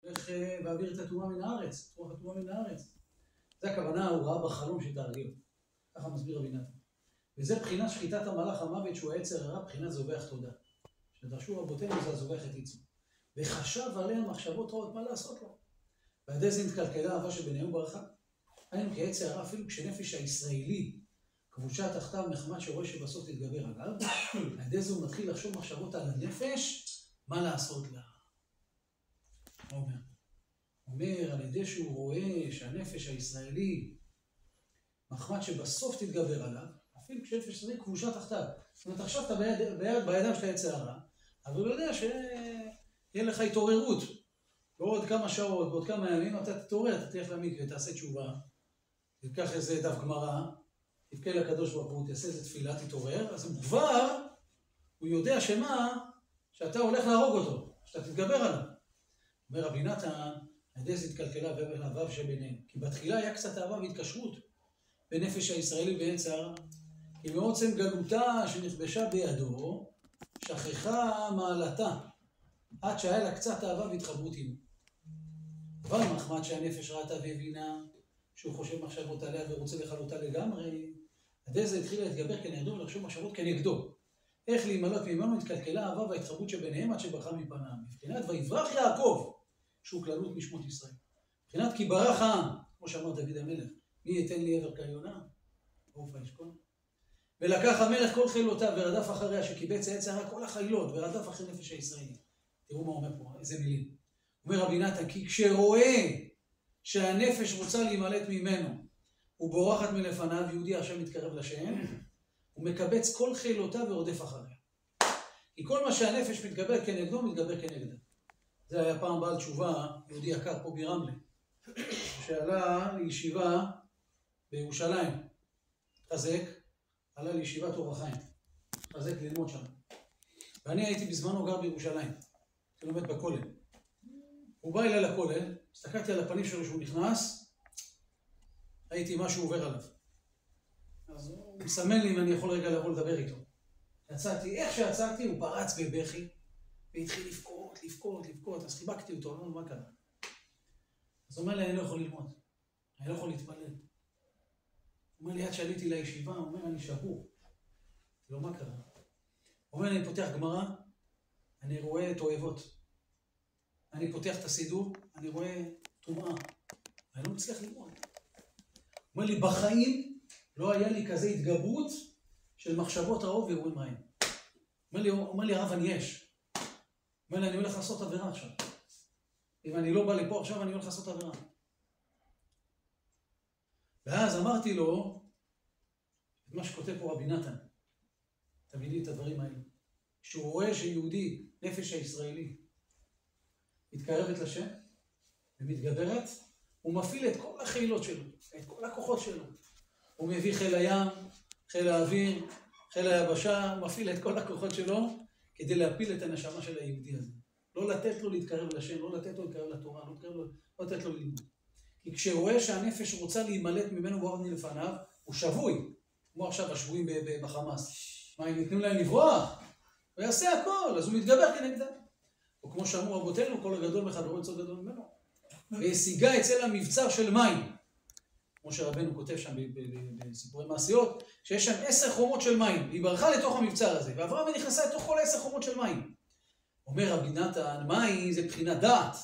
הולך להעביר את הטומאה מן הארץ, רוח הטומאה מן הארץ. זה הכוונה, הוא ראה בחלום שתרגיל. ככה מסביר רבי נתן. וזה בחינת שחיטת המלאך המוות שהוא היצר הרע, בחינת זובח תודה. שדרשו רבותינו זה הזובח את יצרו. וחשב עליה מחשבות רעות מה לעשות לו. ועד איזה נתקלקלה אהבה שביניהם ברכה. היינו כי היצר הרע, אפילו כשנפש הישראלי כבושה תחתיו מחמת שרואה שבסוף תתגבר עליו, עד איזה הוא מתחיל לחשוב מחשבות על הנפש, מה לעשות לה. הוא אומר, על ידי שהוא רואה שהנפש הישראלי מחמת שבסוף תתגבר עליו, אפילו כשנפש הישראלי כבושה תחתיו. זאת אומרת, עכשיו אתה בידיים של היצר הרע, אבל הוא יודע שיהיה לך התעוררות. בעוד כמה שעות, בעוד כמה ימים, אתה תתעורר, אתה תלך למקווה, תעשה תשובה, תיקח איזה דף גמרא, תבכה לקדוש ברוך הוא, תעשה איזה תפילה, תתעורר, אז הוא יודע שאתה הולך להרוג אותו, שאתה תתגבר עליו. אומר רבי נתן, עד איזה התקלקלה ואהבה שביניהם. כי בתחילה היה קצת אהבה והתקשרות בנפש הישראלי ויצר, כי מעוצם גלותה שנכבשה בידו, שכחה מעלתה, עד שהיה לה קצת אהבה והתחברות עמו. אבל מחמת שהנפש ראתה והבינה, שהוא חושב מחשבות עליה ורוצה לכלותה לגמרי, עד איזה התחילה להתגבר כנגדו ולחשוב מחשבות כנגדו. איך להימלות ממנו התקלקלה האהבה וההתחברות שביניהם עד שברחה מפניו. מבחינת ויברח יעקב, שהוא כללות משמות ישראל. מבחינת כי ברח העם, כמו שאמר דוד המלך, מי ייתן לי עבר כיונה? עוף הישכון. ולקח המלך כל חילותיו ורדף אחריה, שקיבץ היצר הרע כל החילות ורדף אחרי נפש הישראלי. תראו מה אומר פה, איזה מילים. אומר רבי נתן, כי כשרואה שהנפש רוצה להימלט ממנו, הוא בורחת מלפניו, יהודי עכשיו מתקרב לשם, הוא מקבץ כל חילותיו ורודף אחריה. כי כל מה שהנפש מתגבר כנגדו, מתגבר כנגדה. זה היה פעם בעל תשובה, יהודי יקר פה ברמלה, שעלה לישיבה בירושלים. חזק, עלה לישיבת אור החיים. חזק ללמוד שם. ואני הייתי בזמנו גר בירושלים, לומד בכולל. הוא בא אליי לכולל, הסתכלתי על הפנים שלו שהוא נכנס, ראיתי משהו עובר עליו. אז הוא מסמן לי אם אני יכול רגע לבוא לדבר איתו. יצאתי, איך שיצאתי הוא פרץ בבכי, והתחיל לבכות, אז חיבקתי אותו, אמרנו, מה קרה? אז הוא אומר לי, אני לא יכול ללמוד, אני לא יכול להתפלל. הוא אומר לי, עד שעליתי לישיבה, הוא אומר, אני שבור. לא, מה קרה? הוא אומר לי, אני פותח גמרא, אני רואה תועבות. אני פותח את הסידור, אני רואה טומאה. אני לא מצליח ללמוד. הוא אומר לי, בחיים לא היה לי כזה התגברות של מחשבות רעות ואירועים רעים. הוא אומר לי, הרב, אני יש. הוא אומר לי, אני הולך לעשות עבירה עכשיו. אם אני לא בא לפה עכשיו, אני הולך לעשות עבירה. ואז אמרתי לו, את מה שכותב פה רבי נתן, תביני את הדברים האלה. כשהוא רואה שיהודי, נפש הישראלי, מתקרבת לשם ומתגברת, הוא מפעיל את כל החילות שלו, את כל הכוחות שלו. הוא מביא חיל הים, חיל האוויר, חיל היבשה, הוא מפעיל את כל הכוחות שלו כדי להפיל את הנשמה של היהודי הזה. לא לתת לו להתקרב לשם, לא לתת לו להתקרב לתורה, לא לתת לו ללמוד. כי כשהוא רואה שהנפש רוצה להימלט ממנו ועוד מלפניו, הוא שבוי, כמו עכשיו השבויים בחמאס. מה, אם ניתנו להם לברוח? הוא יעשה הכל, אז הוא מתגבר כנגדם. או כמו שאמרו רבותינו, כל הגדול מחברו יצור גדול ממנו. והשיגה אצל המבצר של מים. כמו שרבנו כותב שם בסיפורי מעשיות, שיש שם 10 חומות של מים. היא ברחה לתוך המבצר הזה, ואברהם נכנסה לתוך כל 10 חומות של מים. אומר רבי נתן, מים זה בחינת דעת,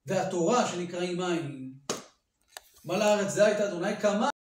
והתורה שנקראים מים. מה לארץ דעת אדוני כמה